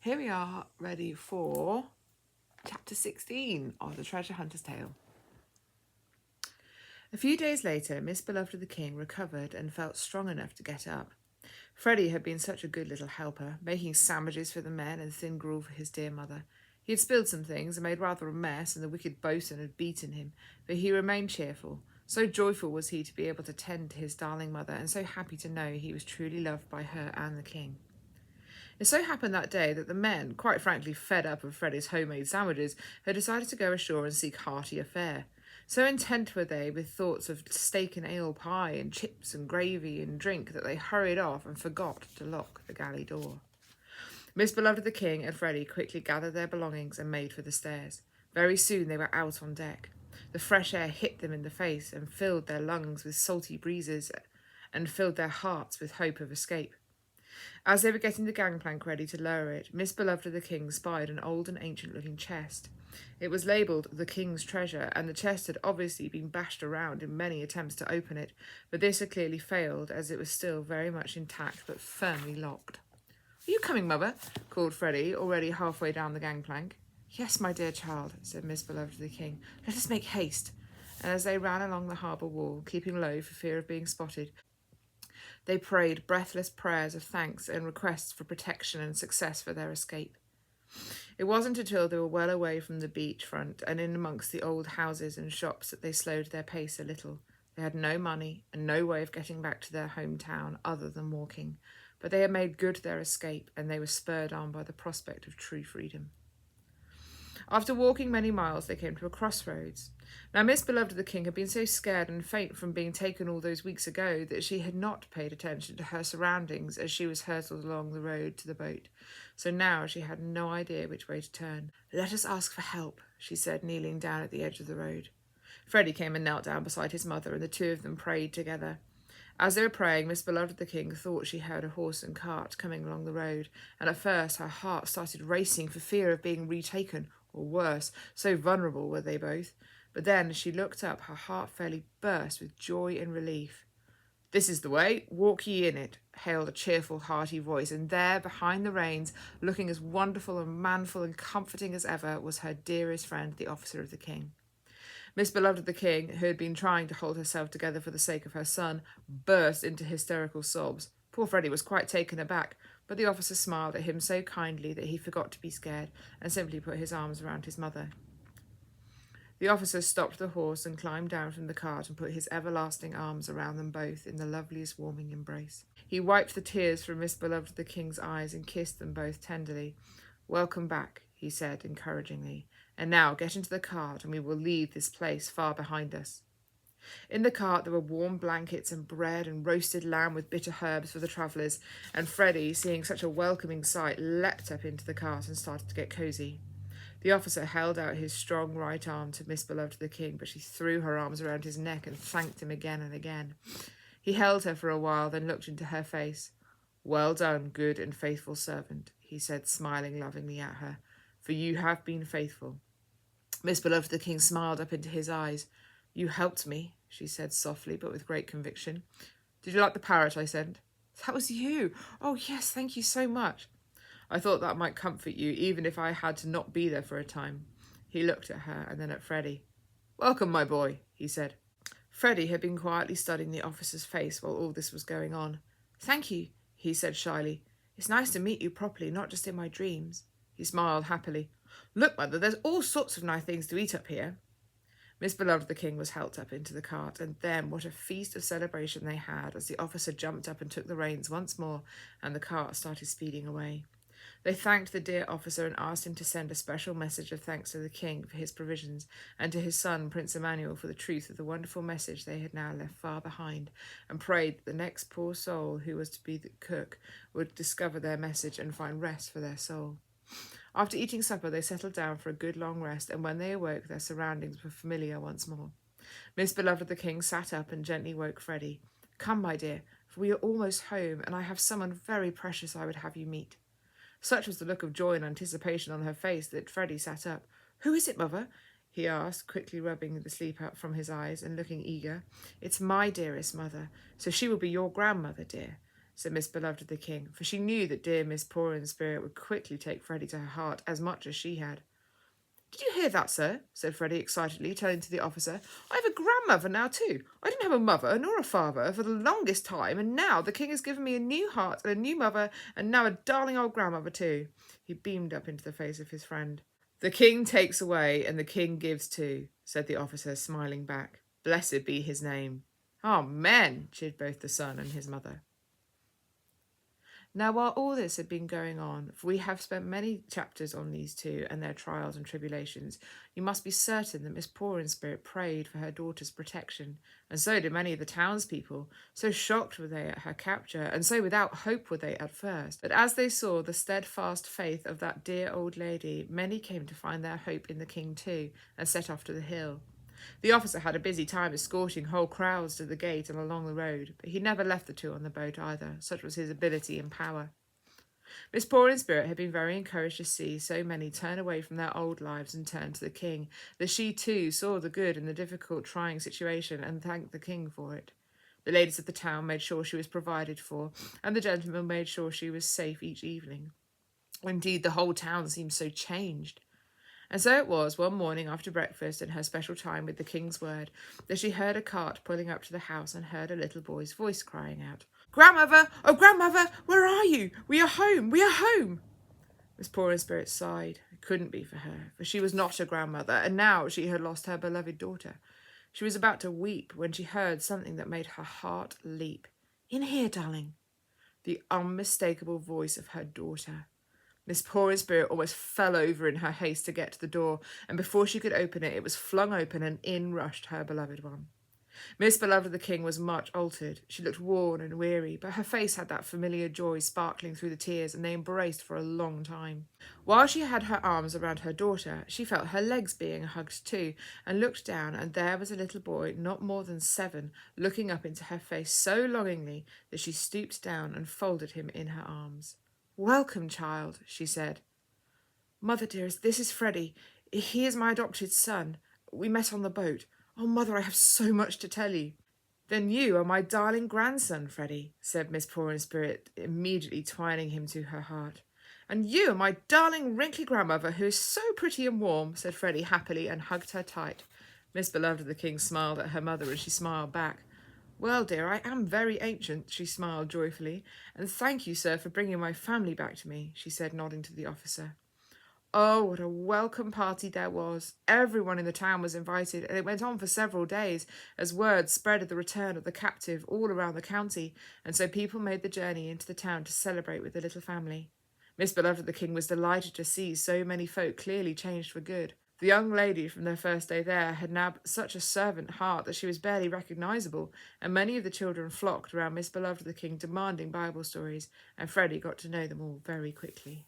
Here we are, ready for chapter 16 of The Treasure Hunter's Tale. A few days later, Miss Beloved of the King recovered and felt strong enough to get up. Freddie had been such a good little helper, making sandwiches for the men and thin gruel for his dear mother. He had spilled some things and made rather a mess, and the wicked boatswain had beaten him, but he remained cheerful. So joyful was he to be able to tend to his darling mother, and so happy to know he was truly loved by her and the king. It so happened that day that the men, quite frankly fed up of Freddie's homemade sandwiches, had decided to go ashore and seek heartier fare. So intent were they with thoughts of steak and ale pie and chips and gravy and drink that they hurried off and forgot to lock the galley door. Miss Beloved of the King and Freddie quickly gathered their belongings and made for the stairs. Very soon they were out on deck. The fresh air hit them in the face and filled their lungs with salty breezes and filled their hearts with hope of escape. As they were getting the gangplank ready to lower it, Miss Beloved of the King spied an old and ancient-looking chest. It was labelled the King's Treasure, and the chest had obviously been bashed around in many attempts to open it, but this had clearly failed, as it was still very much intact but firmly locked. "Are you coming, Mother?" called Freddie, already halfway down the gangplank. "Yes, my dear child," said Miss Beloved of the King. "Let us make haste." And as they ran along the harbour wall, keeping low for fear of being spotted, they prayed breathless prayers of thanks and requests for protection and success for their escape. It wasn't until they were well away from the beach front and in amongst the old houses and shops that they slowed their pace a little. They had no money and no way of getting back to their hometown other than walking, but they had made good their escape, and they were spurred on by the prospect of true freedom. After walking many miles, they came to a crossroads. Now, Miss Beloved of the King had been so scared and faint from being taken all those weeks ago that she had not paid attention to her surroundings as she was hurtled along the road to the boat. So now she had no idea which way to turn. "Let us ask for help," she said, kneeling down at the edge of the road. Freddie came and knelt down beside his mother, and the two of them prayed together. As they were praying, Miss Beloved of the King thought she heard a horse and cart coming along the road, and at first her heart started racing for fear of being retaken, or worse, so vulnerable were they both. But then, as she looked up, her heart fairly burst with joy and relief. "This is the way, walk ye in it," hailed a cheerful, hearty voice, and there, behind the reins, looking as wonderful and manful and comforting as ever, was her dearest friend, the officer of the King. Miss Beloved of the King, who had been trying to hold herself together for the sake of her son, burst into hysterical sobs. Poor Freddie was quite taken aback, but the officer smiled at him so kindly that he forgot to be scared and simply put his arms around his mother. The officer stopped the horse and climbed down from the cart and put his everlasting arms around them both in the loveliest warming embrace. He wiped the tears from Miss Beloved of the King's eyes and kissed them both tenderly. "Welcome back," he said encouragingly. "And now get into the cart and we will leave this place far behind us." In the cart there were warm blankets and bread and roasted lamb with bitter herbs for the travellers, and Freddie, seeing such a welcoming sight, leapt up into the cart and started to get cosy. The officer held out his strong right arm to Miss Beloved of the King, but she threw her arms around his neck and thanked him again and again. He held her for a while, then looked into her face. "Well done, good and faithful servant," he said, smiling lovingly at her, "for you have been faithful." Miss Beloved of the King smiled up into his eyes. "You helped me," she said softly, but with great conviction. "Did you like the parrot I sent?" "That was you! Oh, yes, thank you so much." "I thought that might comfort you, even if I had to not be there for a time." He looked at her and then at Freddie. "Welcome, my boy," he said. Freddie had been quietly studying the officer's face while all this was going on. "Thank you," he said shyly. "It's nice to meet you properly, not just in my dreams." He smiled happily. "Look, Mother, there's all sorts of nice things to eat up here." Miss Beloved of the King was helped up into the cart, and then what a feast of celebration they had as the officer jumped up and took the reins once more, and the cart started speeding away. They thanked the dear officer and asked him to send a special message of thanks to the King for his provisions, and to his son, Prince Emmanuel, for the truth of the wonderful message they had now left far behind, and prayed that the next poor soul who was to be the cook would discover their message and find rest for their soul. After eating supper, they settled down for a good long rest, and when they awoke, their surroundings were familiar once more. Miss Beloved of the King sat up and gently woke Freddie. "Come, my dear, for we are almost home, and I have someone very precious I would have you meet." Such was the look of joy and anticipation on her face that Freddie sat up. "Who is it, Mother?" he asked, quickly rubbing the sleep out from his eyes and looking eager. "It's my dearest mother, so she will be your grandmother, dear," said Miss Beloved of the King, for she knew that dear Miss Poor in Spirit would quickly take Freddie to her heart as much as she had. "Did you hear that, sir?" said Freddie excitedly, turning to the officer. "I have a grandmother now, too. I didn't have a mother nor a father for the longest time, and now the king has given me a new heart and a new mother, and now a darling old grandmother, too." He beamed up into the face of his friend. "The king takes away, and the king gives too," said the officer, smiling back. "Blessed be his name." "Amen," cheered both the son and his mother. Now, while all this had been going on, for we have spent many chapters on these two and their trials and tribulations, you must be certain that Miss Poor in Spirit prayed for her daughter's protection, and so did many of the townspeople. So shocked were they at her capture, and so without hope were they at first, that as they saw the steadfast faith of that dear old lady, many came to find their hope in the king too, and set off to the hill. The officer had a busy time escorting whole crowds to the gate and along the road, but he never left the two on the boat either, such was his ability and power. Miss Poor in Spirit had been very encouraged to see so many turn away from their old lives and turn to the king, that she too saw the good in the difficult, trying situation and thanked the king for it. The ladies of the town made sure she was provided for, and the gentlemen made sure she was safe each evening. Indeed, the whole town seemed so changed. And so it was one morning after breakfast and her special time with the king's word that she heard a cart pulling up to the house and heard a little boy's voice crying out, "Grandmother! Oh, grandmother! Where are you? We are home! We are home!" Miss Poor in Spirit sighed. It couldn't be for her, for she was not a grandmother, and now she had lost her beloved daughter. She was about to weep when she heard something that made her heart leap. "In here, darling." The unmistakable voice of her daughter. Miss Poor in Spirit almost fell over in her haste to get to the door, and before she could open it, it was flung open, and in rushed her beloved one. Miss Beloved of the King was much altered. She looked worn and weary, but her face had that familiar joy sparkling through the tears, and they embraced for a long time. While she had her arms around her daughter, she felt her legs being hugged too, and looked down, and there was a little boy, not more than 7, looking up into her face so longingly that she stooped down and folded him in her arms. "Welcome, child," she said. "Mother, dearest, this is Freddie. He is my adopted son. We met on the boat. Oh, Mother, I have so much to tell you." "Then you are my darling grandson, Freddie," said Miss Poor in Spirit, immediately twining him to her heart. "And you are my darling wrinkly grandmother, who is so pretty and warm," said Freddie happily, and hugged her tight. Miss Beloved of the King smiled at her mother, and she smiled back. "Well, dear, I am very ancient," she smiled joyfully, "and thank you, sir, for bringing my family back to me," she said, nodding to the officer. Oh, what a welcome party there was. Everyone in the town was invited, and it went on for several days, as word spread of the return of the captive all around the county, and so people made the journey into the town to celebrate with the little family. Miss Beloved of the King was delighted to see so many folk clearly changed for good. The young lady from their first day there had now such a servant heart that she was barely recognisable, and many of the children flocked around Miss Beloved of the King demanding Bible stories, and Freddie got to know them all very quickly.